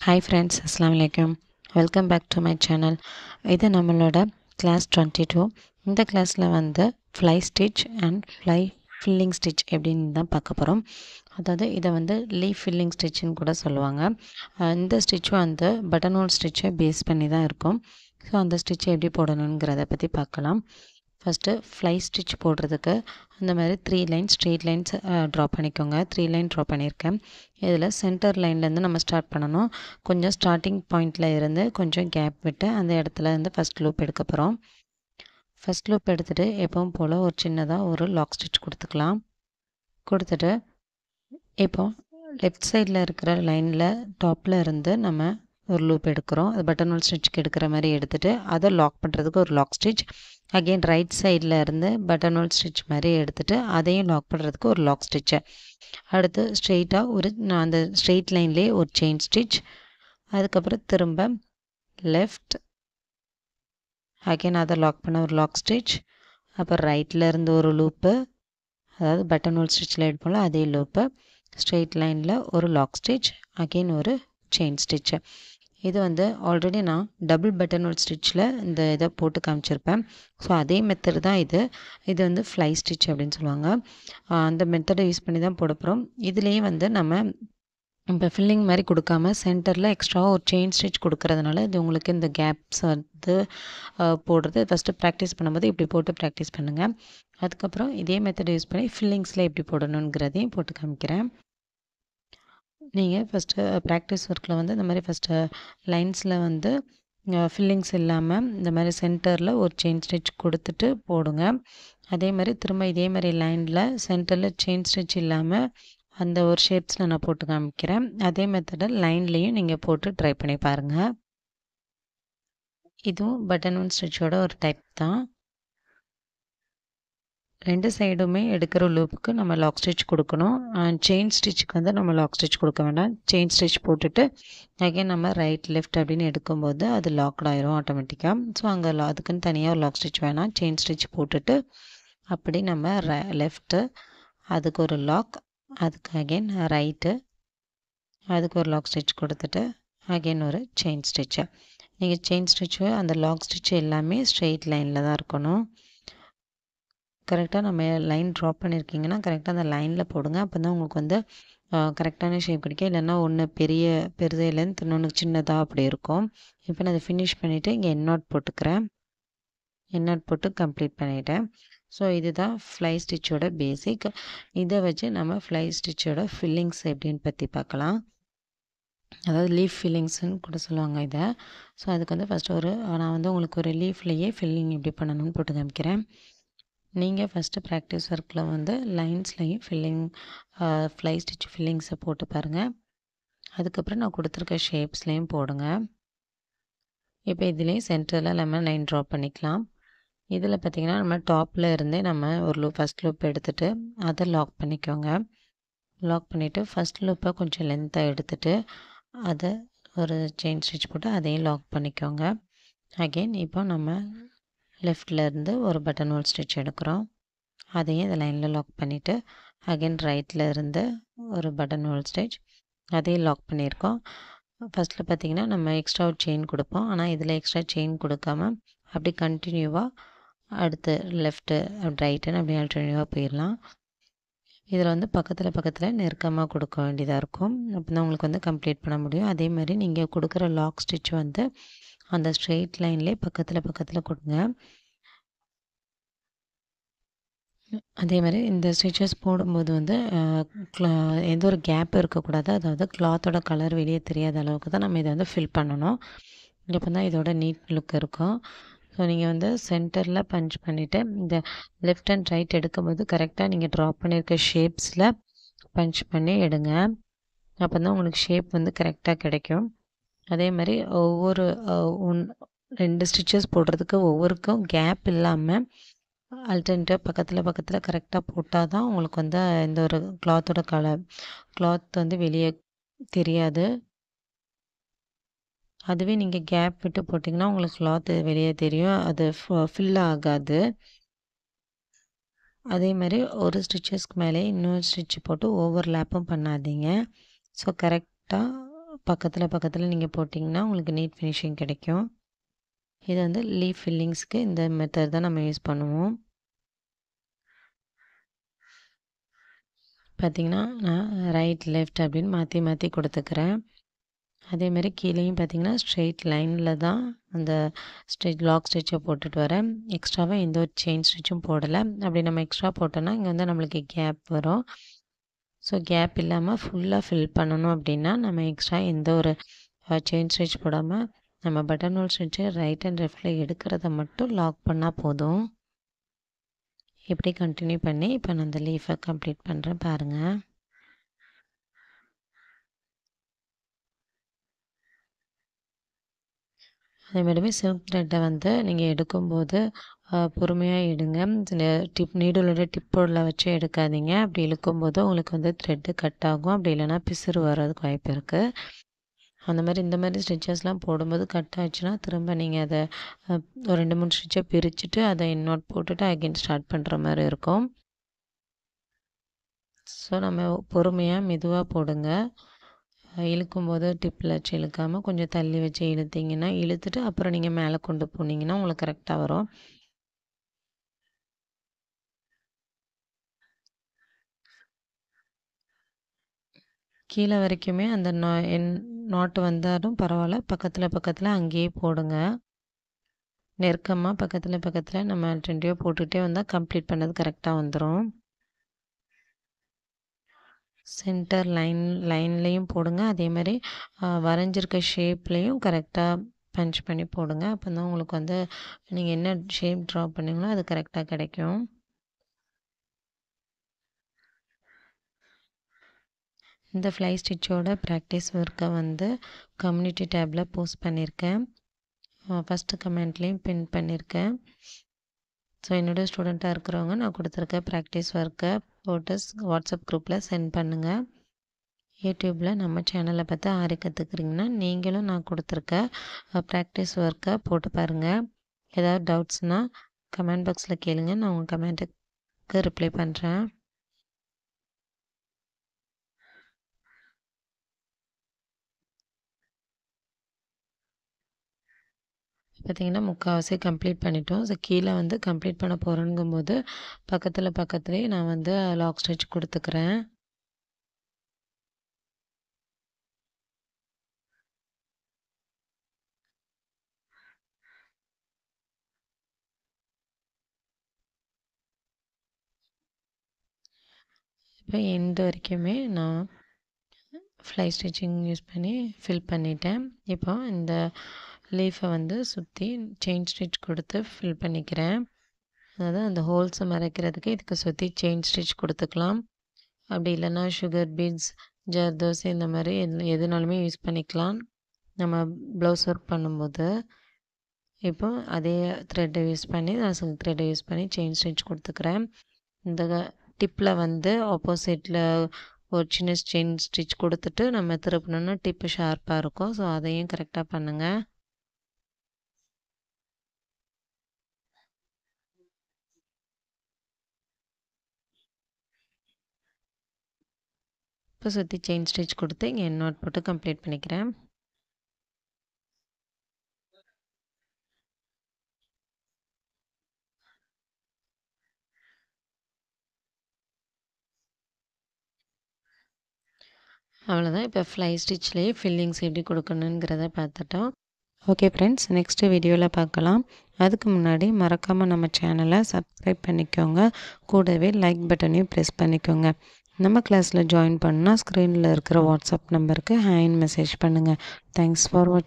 Hi friends, Assalamu alaikum. Welcome back to my channel. இது நம்மளோட class 22. இந்த கிளாஸில் வந்து fly stitch and fly filling stitch எப்படின்னு தான் பார்க்க போகிறோம். அதாவது இதை வந்து லீஃப் ஃபில்லிங் ஸ்டிச்சுன்னு கூட சொல்லுவாங்க. இந்த ஸ்டிச்சும் வந்து பட்டன் ஹோல் ஸ்டிச்சை பேஸ் பண்ணி தான் இருக்கும். ஸோ அந்த ஸ்டிச்சை எப்படி போடணுங்கிறத பற்றி பார்க்கலாம். ஃபஸ்ட்டு ஃப்ளை ஸ்டிச் போடுறதுக்கு அந்த மாதிரி 3 லைன்ஸ் ஸ்ட்ரெயிட் லைன்ஸ் ட்ரா பண்ணிக்கோங்க. 3 லைன் ட்ரா பண்ணியிருக்கேன். இதில் சென்டர் லைன்லேருந்து நம்ம ஸ்டார்ட் பண்ணணும். கொஞ்சம் ஸ்டார்டிங் பாயிண்டில் இருந்து கொஞ்சம் கேப் விட்டு அந்த இடத்துல இருந்து ஃபஸ்ட் லூப் எடுக்க போகிறோம். ஃபஸ்ட் லூப் எடுத்துகிட்டு எப்பவும் போல் ஒரு சின்னதாக ஒரு லாக் ஸ்டிச் கொடுத்துக்கலாம். கொடுத்துட்டு இப்போ லெஃப்ட் சைடில் இருக்கிற லைனில் டாப்பில் இருந்து நம்ம ஒரு லூப் எடுக்கிறோம். அது பட்டன் ஹோல் ஸ்டிச்சுக்கு எடுக்கிற மாதிரி எடுத்துகிட்டு அதை லாக் பண்ணுறதுக்கு ஒரு லாக் ஸ்டிச். அகெயின் ரைட் சைடில் இருந்து பட்டன் ஹோல் ஸ்டிச் மாதிரி எடுத்துகிட்டு அதையும் லாக் பண்ணுறதுக்கு ஒரு லாக் ஸ்டிச்சு. அடுத்து ஸ்ட்ரெயிட்டாக ஒரு அந்த ஸ்ட்ரெயிட் லைன்லேயே ஒரு செயின் ஸ்டிச். அதுக்கப்புறம் திரும்ப லெஃப்ட் அகெயின் அதை லாக் பண்ண ஒரு லாக் ஸ்டிச். அப்புறம் ரைட்டில் இருந்து ஒரு லூப்பு, அதாவது பட்டன் ஹோல் ஸ்டிச்சில் எடுப்போம்ல அதே லூப்பு. ஸ்ட்ரெயிட் லைனில் ஒரு லாக் ஸ்டிச், அகெயின் ஒரு செயின் ஸ்டிச்சு. இது வந்து ஆல்ரெடி நான் டபுள் பட்டன் ஹோல் ஸ்டிச்சில் இந்த இதை போட்டு காமிச்சிருப்பேன். ஸோ அதே மெத்தட் தான் இது. இது வந்து ஃப்ளை ஸ்டிச் அப்படின்னு சொல்லுவாங்க. அந்த மெத்தடை யூஸ் பண்ணி தான் போட போகிறோம். இதுலேயே வந்து நம்ம இப்போ ஃபில்லிங் மாதிரி கொடுக்காம சென்டரில் எக்ஸ்ட்ராவாக ஒரு செயின் ஸ்டிச் கொடுக்கறதுனால இது உங்களுக்கு இந்த கேப்ஸ் வந்து போடுறது ஃபஸ்ட்டு ப்ராக்டிஸ் பண்ணும்போது இப்படி போட்டு ப்ராக்டிஸ் பண்ணுங்கள். அதுக்கப்புறம் இதே மெத்தடை யூஸ் பண்ணி ஃபில்லிங்ஸில் எப்படி போடணுங்கிறதையும் போட்டு காமிக்கிறேன். நீங்கள் ஃபஸ்ட்டு ப்ராக்டிஸ் ஒர்க்கில் வந்து இந்த மாதிரி ஃபஸ்ட்டு லைன்ஸில் வந்து ஃபில்லிங்ஸ் இல்லாமல் இந்த மாதிரி சென்டரில் ஒரு செயின் ஸ்டிச் கொடுத்துட்டு போடுங்க. அதே மாதிரி திரும்ப இதே மாதிரி லைனில் சென்டரில் செயின் ஸ்டிச் இல்லாமல் அந்த ஒரு ஷேப்ஸில் நான் போட்டு காமிக்கிறேன். அதே மெத்தடை லைன்லேயும் நீங்கள் போட்டு ட்ரை பண்ணி பாருங்கள். இதுவும் பட்டன் ஹோல் ஸ்டிச்சோட ஒரு டைப் தான். ரெண்டு சைடுமே எடுக்கிற லூப்புக்கு நம்ம லாக் ஸ்டிச் கொடுக்கணும். செயின் ஸ்டிச்சுக்கு வந்து நம்ம லாக் ஸ்டிச் கொடுக்க வேண்டாம். செயின் ஸ்டிச் போட்டுட்டு அகைன் நம்ம ரைட் லெஃப்ட் அப்படின்னு எடுக்கும்போது அது லாக்ட் ஆயிரும் ஆட்டோமேட்டிக்காக. ஸோ அங்கே அதுக்குன்னு தனியாக ஒரு லாக் ஸ்டிச் வேணாம். செயின் ஸ்டிச் போட்டுட்டு அப்படி நம்ம லெஃப்ட்டு அதுக்கு ஒரு லாக், அதுக்கு அகெயின் ரைட்டு அதுக்கு ஒரு லாக் ஸ்டிச் கொடுத்துட்டு அகெயின் ஒரு செயின் ஸ்டிச்சு. நீங்கள் செயின் ஸ்டிச்சு அந்த லாக் ஸ்டிச் எல்லாமே ஸ்ட்ரெயிட் லைனில் தான் இருக்கணும். கரெக்டாக நம்ம லைன் ட்ராப் பண்ணியிருக்கீங்கன்னா கரெக்டாக அந்த லைனில் போடுங்க. அப்போ தான் உங்களுக்கு வந்து கரெக்டான ஷேப் கிடைக்கும். இல்லைன்னா ஒன்று பெருதையிலேருந்து இன்னொன்று சின்னதாக அப்படி இருக்கும். இப்போ நான் அதை ஃபினிஷ் பண்ணிவிட்டு இங்கே எண்ணாட் போட்டுக்கிறேன். எண்ணாட் போட்டு கம்ப்ளீட் பண்ணிவிட்டேன். ஸோ இதுதான் ஃப்ளை ஸ்டிச்சோட பேசிக். இதை வச்சு நம்ம ஃப்ளை ஸ்டிச்சோட ஃபில்லிங்ஸ் எப்படின்னு பற்றி பார்க்கலாம். அதாவது லீஃப் ஃபில்லிங்ஸ்ன்னு கூட சொல்லுவாங்க இதை. ஸோ அதுக்கு வந்து ஃபஸ்ட்டு நான் வந்து உங்களுக்கு ஒரு லீஃப்லேயே ஃபில்லிங் எப்படி பண்ணணும்னு போட்டு காமிக்கிறேன். நீங்கள் ஃபஸ்ட்டு ப்ராக்டிஸ் ஒர்க்கில் வந்து லைன்ஸ்லையும் ஃப்ளை ஸ்டிச் ஃபில்லிங்ஸை போட்டு பாருங்கள். அதுக்கப்புறம் நான் கொடுத்துருக்க ஷேப்ஸ்லேயும் போடுங்க. இப்போ இதுலேயும் சென்டரில் நம்ம லைன் ட்ரா பண்ணிக்கலாம். இதில் பார்த்திங்கன்னா நம்ம டாப்பில் இருந்தே நம்ம ஒரு ஃபஸ்ட் லூப் எடுத்துகிட்டு அதை லாக் பண்ணிக்கோங்க. லாக் பண்ணிவிட்டு ஃபஸ்ட் லூப்பை கொஞ்சம் லென்த்தாக எடுத்துகிட்டு அதை ஒரு செயின் ஸ்டிச் போட்டு அதையும் லாக் பண்ணிக்கோங்க. அகெயின் இப்போ நம்ம லெஃப்ட்லேருந்து ஒரு பட்டன் ஹோல் ஸ்டிச் எடுக்கிறோம். அதையும் இந்த லைனில் லாக் பண்ணிவிட்டு அகெயின் ரைட்டில் இருந்து ஒரு பட்டன் ஹோல் ஸ்டிச் அதையும் லாக் பண்ணியிருக்கோம். ஃபஸ்ட்டில் பார்த்திங்கன்னா நம்ம எக்ஸ்ட்ரா ஒரு செயின் கொடுப்போம். ஆனால் இதில் எக்ஸ்ட்ரா செயின் கொடுக்காம அப்படி கண்டினியூவாக அடுத்து லெஃப்ட்டு ரைட்டுன்னு அப்படி கண்டினியூவாக போயிடலாம். இதில் வந்து பக்கத்தில் நெருக்கமாக கொடுக்க வேண்டியதாக இருக்கும். அப்போ தான் உங்களுக்கு வந்து கம்ப்ளீட் பண்ண முடியும். அதே மாதிரி நீங்கள் கொடுக்குற லாக் ஸ்டிச் வந்து அந்த ஸ்ட்ரெயிட் லைன்லேயே பக்கத்தில் கொடுங்க. அதே மாதிரி இந்த ஸ்டிச்சஸ் போடும்போது வந்து எந்த ஒரு கேப் இருக்கக்கூடாது. அதாவது கிளாத்தோட கலர் வெளியே தெரியாத அளவுக்கு தான் நம்ம இதை வந்து ஃபில் பண்ணணும். இப்போ தான் இதோட நீட் லுக் இருக்கும். ஸோ நீங்கள் வந்து சென்டரில் பஞ்ச் பண்ணிவிட்டு இந்த லெஃப்ட் அண்ட் ரைட் எடுக்கும்போது கரெக்டாக நீங்கள் ட்ரா பண்ணியிருக்க ஷேப்ஸில் பஞ்ச் பண்ணி எடுங்க. அப்போ தான் உங்களுக்கு ஷேப் வந்து கரெக்டாக கிடைக்கும். அதே மாதிரி ஒவ்வொரு 2 ஸ்டிச்சஸ் போடுறதுக்கு ஒவ்வொருக்கும் கேப் இல்லாமல் ஆல்டர்னேட்டிவ் பக்கத்தில் கரெக்டாக போட்டால் தான் உங்களுக்கு வந்து இந்த ஒரு கிளாத் வந்து வெளியே தெரியாது. அதுவே நீங்கள் கேப் விட்டு போட்டிங்கன்னா உங்களுக்கு கிளாத்து வெளியே தெரியும். அது ஃபில் ஆகாது. அதே மாதிரி ஒரு ஸ்டிச்சஸ்க்கு மேலே இன்னொரு ஸ்டிச் போட்டு ஓவர்லேப்பும் பண்ணாதீங்க. ஸோ கரெக்டாக பக்கத்தில் நீங்கள் போட்டிங்கன்னா உங்களுக்கு நீட் ஃபினிஷிங் கிடைக்கும். இது வந்து லீஃப் ஃபில்லிங்ஸ்க்கு இந்த மெத்தட் தான் நம்ம யூஸ் பண்ணுவோம். பார்த்திங்கன்னா நான் ரைட் லெஃப்ட் அப்படின்னு மாற்றி கொடுத்துக்கிறேன். அதேமாதிரி கீழேயும் பார்த்திங்கன்னா ஸ்ட்ரெயிட் லைனில் தான் அந்த லாக் ஸ்டிச்சை போட்டுட்டு வரேன். எக்ஸ்ட்ராவாக எந்த ஒரு செயின் ஸ்டிச்சும் போடலை. அப்படி நம்ம எக்ஸ்ட்ரா போட்டோன்னா இங்கே வந்து நம்மளுக்கு கேப் வரும். ஸோ கேப் இல்லாமல் ஃபுல்லாக ஃபில் பண்ணணும் அப்படின்னா நம்ம எக்ஸ்ட்ரா எந்த ஒரு செயின் ஸ்டிச் போடாமல் நம்ம button whole stitch right and லெஃப்டில் எடுக்கிறத மட்டும் லாக் பண்ணால் போதும். இப்படி கண்டினியூ பண்ணி இப்போ நான் அந்த லீஃபை கம்ப்ளீட் பண்ணுறேன் பாருங்கள். அதேமாதிரி சில்க் த்ரெட்டை வந்து நீங்கள் எடுக்கும்போது பொறுமையாக எடுங்க. நீடலோட டிப்போட வச்சு எடுக்காதீங்க. அப்படி இழுக்கும்போது உங்களுக்கு வந்து த்ரெட்டு கட் ஆகும். அப்படி இல்லைனா பிசுறு வர்றதுக்கு வாய்ப்பு இருக்குது. அந்த மாதிரி இந்த மாதிரி ஸ்டிச்சஸ்லாம் போடும்போது கட் ஆச்சுன்னா திரும்ப நீங்கள் அதை ஒரு 2-3 ஸ்டிச்சை பிரிச்சுட்டு அதை இன்னொட் போட்டுட்டு அகைன் ஸ்டார்ட் பண்ணுற மாதிரி இருக்கும். ஸோ நம்ம பொறுமையாக மெதுவாக போடுங்க. இழுக்கும்போது டிப்பில் வச்சு இழுக்காமல் கொஞ்சம் தள்ளி வச்சு இழுத்திங்கன்னா இழுத்துட்டு அப்புறம் நீங்கள் மேலே கொண்டு போனீங்கன்னா உங்களுக்கு கரெக்டாக வரும். கீழே வரைக்குமே அந்த நாட்டு வந்தாலும் பரவாயில்ல, பக்கத்தில் அங்கேயே போடுங்க. நெருக்கமாக பக்கத்தில் நம்ம 2 போட்டுகிட்டே வந்தால் கம்ப்ளீட் பண்ணது கரெக்டாக வந்துடும். சென்டர் லைன்லேயும் போடுங்க. அதே மாதிரி வரைஞ்சிருக்க ஷேப்லேயும் கரெக்டாக பஞ்ச் பண்ணி போடுங்க. அப்போ தான் உங்களுக்கு வந்து நீங்கள் என்ன ஷேப் ட்ரா பண்ணீங்களோ அது கரெக்டாக கிடைக்கும். இந்த ஃப்ளை ஸ்டிச்சோட ப்ராக்டிஸ் ஒர்க்கை வந்து கம்யூனிட்டி டேப்பில் போஸ்ட் பண்ணியிருக்கேன். ஃபஸ்ட்டு கமெண்ட்லேயும் பின் பண்ணியிருக்கேன். ஸோ என்னோடய ஸ்டூடெண்ட்டாக இருக்கிறவங்க நான் கொடுத்துருக்க ப்ராக்டிஸ் ஒர்க்கை போட்டு வாட்ஸ்அப் குரூப்பில் சென்ட் பண்ணுங்கள். யூடியூப்பில் நம்ம சேனலை பார்த்து ஆரி கற்றுக்குறீங்கன்னா நீங்களும் நான் கொடுத்துருக்க ப்ராக்டிஸ் ஒர்க்கை போட்டு பாருங்கள். ஏதாவது டவுட்ஸ்னால் கமெண்ட் பாக்ஸில் கேளுங்க, நான் உங்கள் கமெண்ட்டுக்கு ரிப்ளை பண்ணுறேன். பார்த்திங்கன்னா முக்கால்வாசி கம்ப்ளீட் பண்ணிட்டோம். ஸோ கீழே வந்து கம்ப்ளீட் பண்ண போகிறேங்கும்போது பக்கத்துலேயே நான் வந்து லாக் ஸ்டிச் கொடுத்துக்கிறேன். இப்போ எண்டு வரைக்குமே நான் ஃப்ளை ஸ்டிச்சிங் யூஸ் பண்ணி ஃபில் பண்ணிட்டேன். இப்போ இந்த லீஃபை வந்து சுற்றி செயின் ஸ்டிச் கொடுத்து ஃபில் பண்ணிக்கிறேன். அதாவது அந்த ஹோல்ஸை மறைக்கிறதுக்கு இதுக்கு சுற்றி செயின் ஸ்டிச் கொடுத்துக்கலாம். அப்படி இல்லைன்னா சுகர் பீட்ஸ், ஜர்தோசி இந்த மாதிரி எதுனாலுமே யூஸ் பண்ணிக்கலாம் நம்ம ப்ளவுஸ் ஒர்க் பண்ணும்போது. இப்போ அதே த்ரெட்டை யூஸ் பண்ணி நான் சில்க் த்ரெட்டை யூஸ் பண்ணி செயின் ஸ்டிச் கொடுத்துக்கிறேன். இந்த டிப்பில் வந்து ஆப்போசிட்டில் ஒரு சின்ன செயின் ஸ்டிச் கொடுத்துட்டு நம்ம திருப்பினோன்னா டிப்பு ஷார்ப்பாக இருக்கும். ஸோ அதையும் கரெக்டாக பண்ணுங்கள். இப்போ சுற்றி செயின் ஸ்டிச் கொடுத்து இங்கே நாட் போட்டு கம்ப்ளீட் பண்ணிக்கிறேன். அவ்வளோதான். இப்போ ஃப்ளை ஸ்டிச்லேயே ஃபில்லிங்ஸ் எப்படி கொடுக்கணுங்கிறத பார்த்துட்டோம். ஓகே ஃப்ரெண்ட்ஸ், நெக்ஸ்ட்டு வீடியோவில் பார்க்கலாம். அதுக்கு முன்னாடி மறக்காமல் நம்ம சேனலை சப்ஸ்கிரைப் பண்ணிக்கோங்க. கூடவே லைக் பட்டனையும் ப்ரெஸ் பண்ணிக்கோங்க. நம்ம கிளாஸில் ஜாயின் பண்ணால் ஸ்க்ரீனில் இருக்கிற வாட்ஸ்அப் நம்பருக்கு ஹேண்ட் மெசேஜ் பண்ணுங்கள். தேங்க்ஸ் ஃபார் வாட்சிங்.